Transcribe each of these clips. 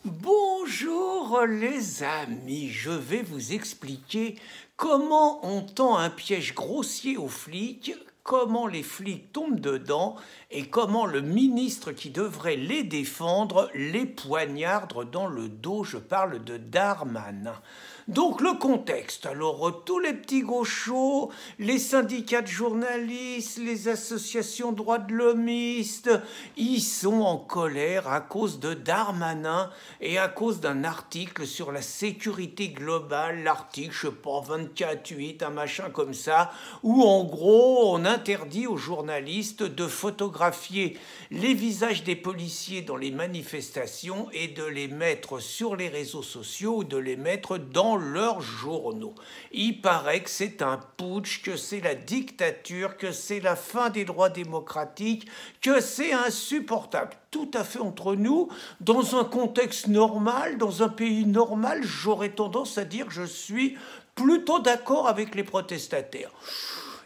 Bonjour les amis, je vais vous expliquer comment on tend un piège grossier aux flics, comment les flics tombent dedans et comment le ministre qui devrait les défendre les poignarde dans le dos. Je parle de Darmanin. Donc le contexte, alors tous les petits gauchos, les syndicats de journalistes, les associations droits de l'homiste, ils sont en colère à cause de Darmanin et à cause d'un article sur la sécurité globale, l'article, je sais pas, 24.8, un machin comme ça, où en gros on interdit aux journalistes de photographier les visages des policiers dans les manifestations et de les mettre sur les réseaux sociaux ou de les mettre dans leurs journaux. Il paraît que c'est un putsch, que c'est la dictature, que c'est la fin des droits démocratiques, que c'est insupportable. Tout à fait entre nous, dans un contexte normal, dans un pays normal, j'aurais tendance à dire que je suis plutôt d'accord avec les protestataires.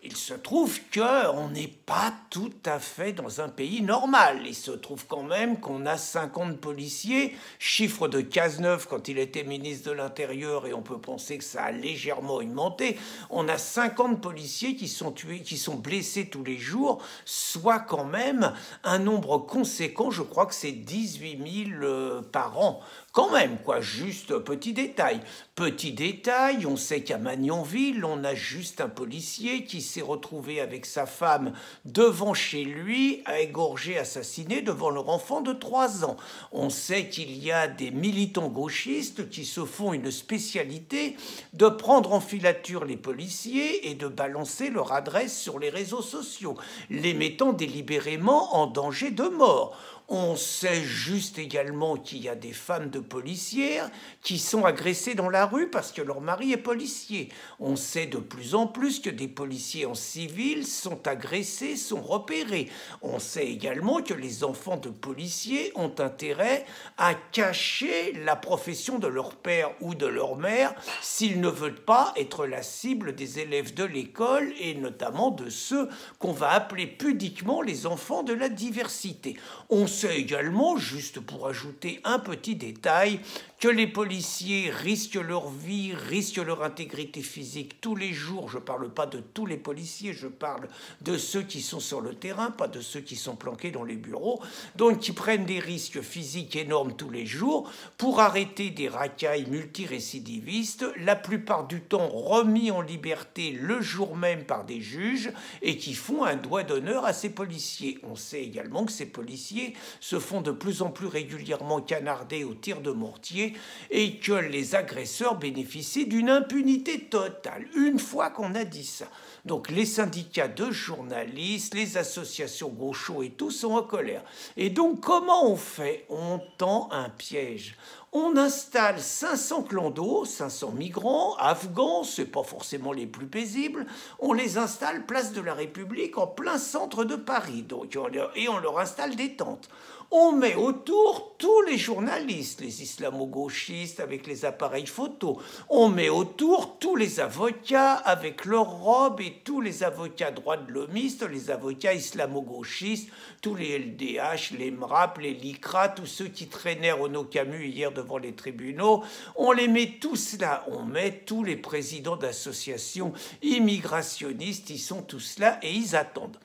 Il se trouve qu'on n'est pas tout à fait dans un pays normal. Il se trouve quand même qu'on a 50 policiers, chiffre de Cazeneuve quand il était ministre de l'Intérieur, et on peut penser que ça a légèrement augmenté. On a 50 policiers qui sont tués, qui sont blessés tous les jours, soit quand même un nombre conséquent, je crois que c'est 18 000 par an. Quand même, quoi, juste petit détail. Petit détail, on sait qu'à Magnanville, on a juste un policier qui s'est retrouvé avec sa femme devant chez lui, égorgé, assassiné devant leur enfant de 3 ans. On sait qu'il y a des militants gauchistes qui se font une spécialité de prendre en filature les policiers et de balancer leur adresse sur les réseaux sociaux, les mettant délibérément en danger de mort. On sait juste également qu'il y a des femmes de policières qui sont agressées dans la rue parce que leur mari est policier. On sait de plus en plus que des policiers en civil sont agressés, sont repérés. On sait également que les enfants de policiers ont intérêt à cacher la profession de leur père ou de leur mère s'ils ne veulent pas être la cible des élèves de l'école et notamment de ceux qu'on va appeler pudiquement les enfants de la diversité. On sait également, juste pour ajouter un petit détail, que les policiers risquent leur vie, risquent leur intégrité physique tous les jours. Je ne parle pas de tous les policiers, je parle de ceux qui sont sur le terrain, pas de ceux qui sont planqués dans les bureaux, donc qui prennent des risques physiques énormes tous les jours pour arrêter des racailles multirécidivistes, la plupart du temps remis en liberté le jour même par des juges et qui font un doigt d'honneur à ces policiers. On sait également que ces policiers se font de plus en plus régulièrement canarder au tir de mortier et que les agresseurs bénéficient d'une impunité totale. Une fois qu'on a dit ça, donc les syndicats de journalistes, les associations gauchos et tout sont en colère. Et donc comment on fait? On tend un piège. On installe 500 clandos, 500 migrants, afghans, c'est pas forcément les plus paisibles, on les installe place de la République en plein centre de Paris, donc, et on leur installe des tentes. On met autour tous les journalistes, les islamo-gauchistes avec les appareils photo. On met autour tous les avocats avec leurs robes et tous les avocats droits de l'homiste, les avocats islamo-gauchistes, tous les LDH, les MRAP, les LICRA, tous ceux qui traînaient Renaud Camus hier devant les tribunaux. On les met tous là. On met tous les présidents d'associations immigrationnistes, ils sont tous là et ils attendent.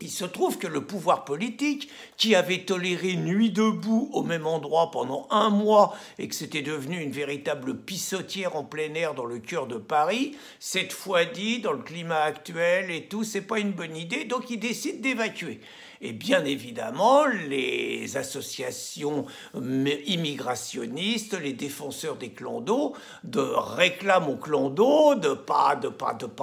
Il se trouve que le pouvoir politique, qui avait toléré Nuit debout au même endroit pendant 1 mois et que c'était devenu une véritable pissotière en plein air dans le cœur de Paris, cette fois dit, dans le climat actuel et tout, c'est pas une bonne idée, donc il décide d'évacuer. Et bien évidemment, les associations immigrationnistes, les défenseurs des clandos, réclament aux clandos de pas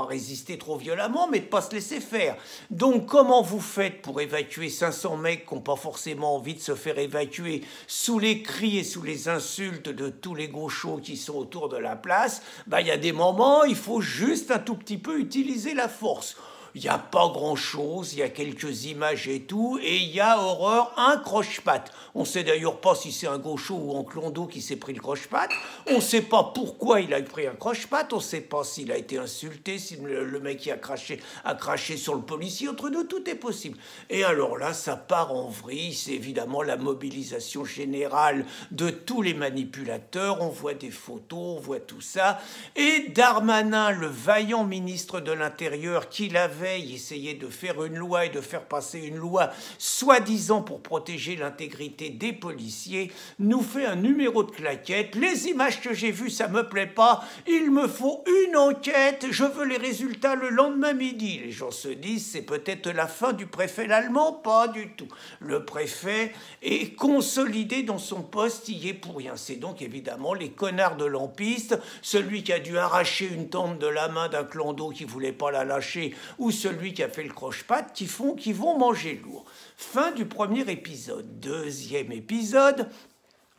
résister trop violemment, mais de pas se laisser faire. Donc comment vous faites pour évacuer 500 mecs qui n'ont pas forcément envie de se faire évacuer sous les cris et sous les insultes de tous les gauchos qui sont autour de la place? Il y a des moments, il faut juste un tout petit peu utiliser la force. il n'y a pas grand-chose, il y a quelques images et tout, et il y a horreur, un croche-patte. On ne sait d'ailleurs pas si c'est un gaucho ou un clondo qui s'est pris le croche-patte, on ne sait pas pourquoi il a pris un croche-patte, on ne sait pas s'il a été insulté, si le mec qui a craché sur le policier, entre nous, tout est possible. Et alors là, ça part en vrille, c'est évidemment la mobilisation générale de tous les manipulateurs, on voit des photos, on voit tout ça, et Darmanin, le vaillant ministre de l'Intérieur, qui la veille essayait de faire une loi et de faire passer une loi soi-disant pour protéger l'intégrité des policiers, nous fait un numéro de claquette. Les images que j'ai vues, ça me plaît pas, il me faut une enquête, je veux les résultats le lendemain midi. Les gens se disent, c'est peut-être la fin du préfet l'allemand, pas du tout. Le préfet est consolidé dans son poste, il y est pour rien. C'est donc évidemment les connards de lampiste, celui qui a dû arracher une tente de la main d'un clando qui voulait pas la lâcher, ou celui qui a fait le croche-patte, qui vont manger lourd. Fin du premier épisode. Deuxième épisode.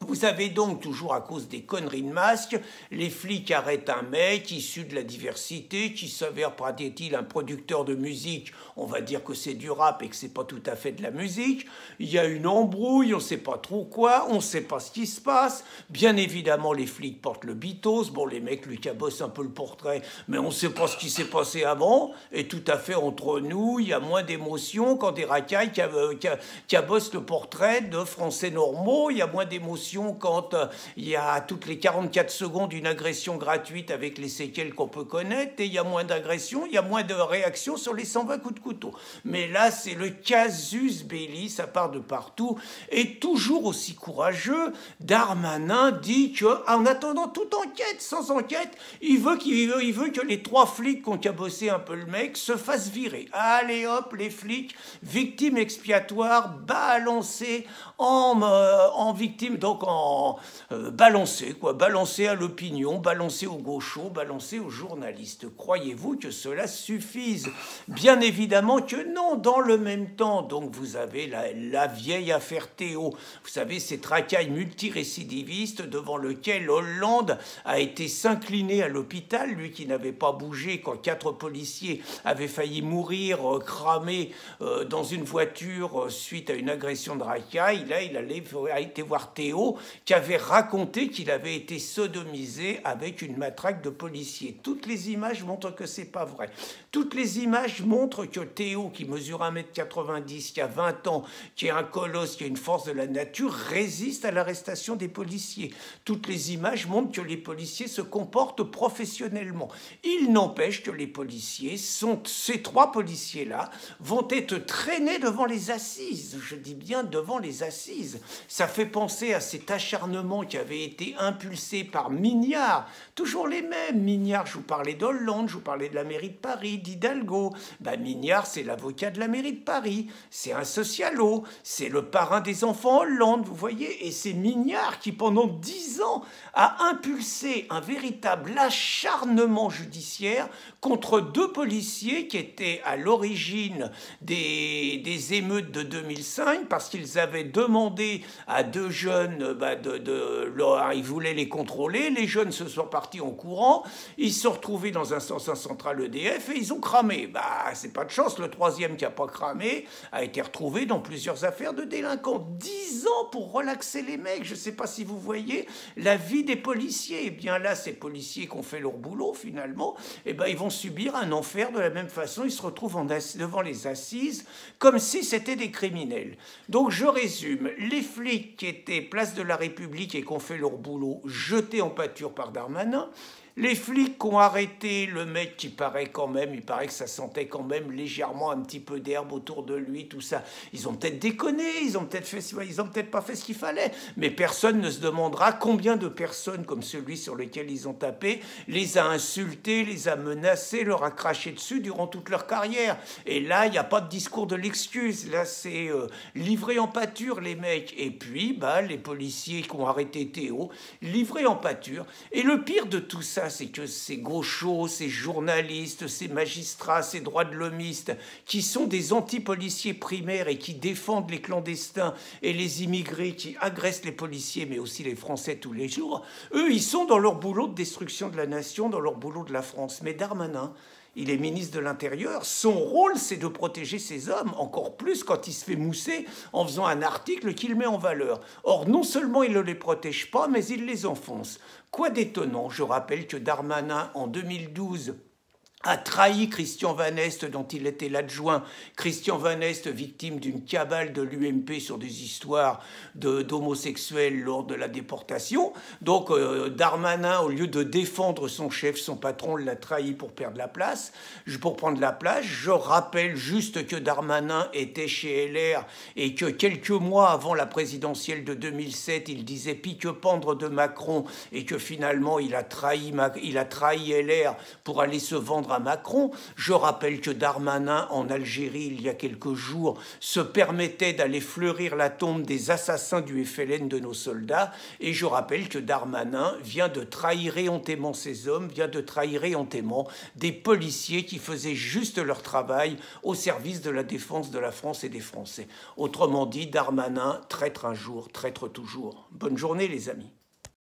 Vous avez donc, toujours à cause des conneries de masques, les flics arrêtent un mec issu de la diversité qui s'avère, paraît-il, un producteur de musique. On va dire que c'est du rap et que c'est pas tout à fait de la musique. Il y a une embrouille, on sait pas trop quoi, on sait pas ce qui se passe. Bien évidemment, les flics portent le bitos. Bon, les mecs lui cabossent un peu le portrait, mais on sait pas ce qui s'est passé avant. Et tout à fait entre nous, il y a moins d'émotion quand des racailles cabossent le portrait de Français normaux. Il y a moins d'émotion quand il y a toutes les 44 secondes une agression gratuite avec les séquelles qu'on peut connaître, et il y a moins d'agressions, il y a moins de réactions sur les 120 coups de couteau. Mais là, c'est le casus belli, ça part de partout, et toujours aussi courageux, Darmanin dit qu'en attendant toute enquête, sans enquête, il veut que les 3 flics qui ont cabossé un peu le mec se fassent virer. Allez hop, les flics, victimes expiatoires, balancés en victimes, donc balancés à l'opinion, balancés aux gauchos, balancés aux journalistes. Croyez-vous que cela suffise? Bien évidemment que non. Dans le même temps, donc vous avez la vieille affaire Théo. Vous savez, cette racaille multirécidiviste devant lequel Hollande a été s'incliner à l'hôpital, lui qui n'avait pas bougé quand 4 policiers avaient failli mourir cramés dans une voiture suite à une agression de racaille. Là, il a été voir Théo, qui avait raconté qu'il avait été sodomisé avec une matraque de policiers. Toutes les images montrent que c'est pas vrai. Toutes les images montrent que Théo, qui mesure 1,90 m, qui a 20 ans, qui est un colosse, qui a une force de la nature, résiste à l'arrestation des policiers. Toutes les images montrent que les policiers se comportent professionnellement. Il n'empêche que les policiers, ces 3 policiers-là, vont être traînés devant les assises. Je dis bien devant les assises. Ça fait penser à cet acharnement qui avait été impulsé par Mignard. Toujours les mêmes. Mignard, je vous parlais d'Hollande, je vous parlais de la mairie de Paris, d'Hidalgo. Mignard, c'est l'avocat de la mairie de Paris. C'est un socialo. C'est le parrain des enfants Hollande, vous voyez. Et c'est Mignard qui, pendant 10 ans, a impulsé un véritable acharnement judiciaire contre 2 policiers qui étaient à l'origine des émeutes de 2005 parce qu'ils avaient demandé à 2 jeunes, ils voulaient les contrôler, les jeunes se sont partis en courant, ils se sont retrouvés dans un central EDF et ils ont cramé. C'est pas de chance, le 3e qui n'a pas cramé a été retrouvé dans plusieurs affaires de délinquants. 10 ans pour relaxer les mecs, je sais pas si vous voyez la vie des policiers. Et bien là, ces policiers qui ont fait leur boulot finalement, ils vont subir un enfer de la même façon, ils se retrouvent devant les assises comme si c'était des criminels. Donc je résume, les flics qui étaient place de la République et qui ont fait leur boulot, jetés en pâture par Darmanin, les flics qui ont arrêté le mec qui paraît quand même, il paraît que ça sentait quand même légèrement un petit peu d'herbe autour de lui, tout ça. Ils ont peut-être déconné, ils ont peut-être pas fait ce qu'il fallait, mais personne ne se demandera combien de personnes comme celui sur lequel ils ont tapé les a insultés, les a menacés, leur a craché dessus durant toute leur carrière. Et là, il n'y a pas de discours de l'excuse. Là, c'est livré en pâture, les mecs. Et puis, les policiers qui ont arrêté Théo, livrés en pâture. Et le pire de tout ça, c'est que ces gauchos, ces journalistes, ces magistrats, ces droits de l'hommistes, qui sont des anti-policiers primaires et qui défendent les clandestins et les immigrés, qui agressent les policiers, mais aussi les Français tous les jours, eux, ils sont dans leur boulot de destruction de la nation, dans leur boulot de la France. Mais Darmanin, il est ministre de l'Intérieur, son rôle c'est de protéger ces hommes, encore plus quand il se fait mousser en faisant un article qu'il met en valeur. Or, non seulement il ne les protège pas, mais il les enfonce. Quoi d'étonnant, je rappelle que Darmanin, en 2012, a trahi Christian Van Est, dont il était l'adjoint. Christian Van Est, victime d'une cabale de l'UMP sur des histoires d'homosexuels lors de la déportation. Donc Darmanin, au lieu de défendre son chef, son patron, l'a trahi pour perdre la place, pour prendre la place. Je rappelle juste que Darmanin était chez LR et que quelques mois avant la présidentielle de 2007, il disait pique-pendre de Macron et que finalement il a trahi LR pour aller se vendre à Macron. Je rappelle que Darmanin, en Algérie, il y a quelques jours, se permettait d'aller fleurir la tombe des assassins du FLN de nos soldats. Et je rappelle que Darmanin vient de trahir éhontément ces hommes, vient de trahir éhontément des policiers qui faisaient juste leur travail au service de la défense de la France et des Français. Autrement dit, Darmanin, traître un jour, traître toujours. Bonne journée les amis.